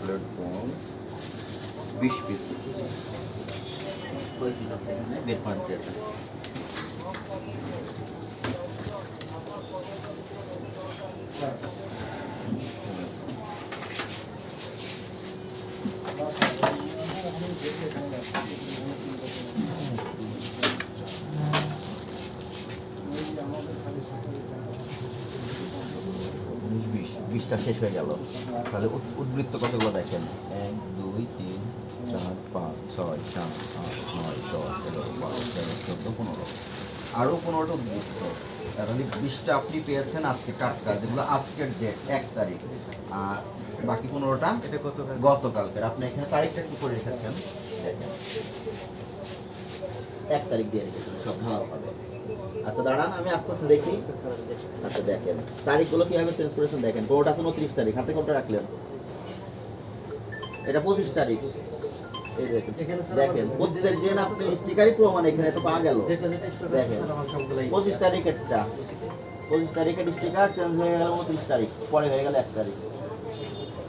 Chocolate বল 20 piece. কয় piece আছে এখানে বের করেন এটা। বিশটা শেষ হয়ে গেল। তাহলে উদ্বৃত্ত কতগুলো দেখেন, 1 2 3 4 5 6 7 8 9 10 11 12 13 14 15 আরও 15টা উদ্বৃত্ত। তাহলে 20টা আপনি পেয়েছেন আজকে টাটকা, যেগুলো আজকের ডেট 1 তারিখ। আর বাকি 15টা এটা গতকালকের। আপনি এখানে তারিখটা কি করে রেখেছেন দেখেন, 1 তারিখ দিয়ে রেখেছেন সব ভালোভাবে। আচ্ছা দাঁড়ান, আমি আস্তে আস্তে দেখি। আচ্ছা দেখেন তারিখগুলো কিভাবে চেঞ্জ করেছেন দেখেন। কোনটা আছে 29 তারিখ, হাতে কোনটা রাখলেন? এটা 25 তারিখ। এই দেখেন দেখেন 25 তারিখ যেন আপনি স্টিকারই প্রমাণ এখানে তো পাওয়া গেল। দেখেন 25 তারিখেরটা, 25 তারিখের স্টিকার চেঞ্জ হয়ে গেল 29 তারিখ, পরে হয়ে গেল 1 তারিখ।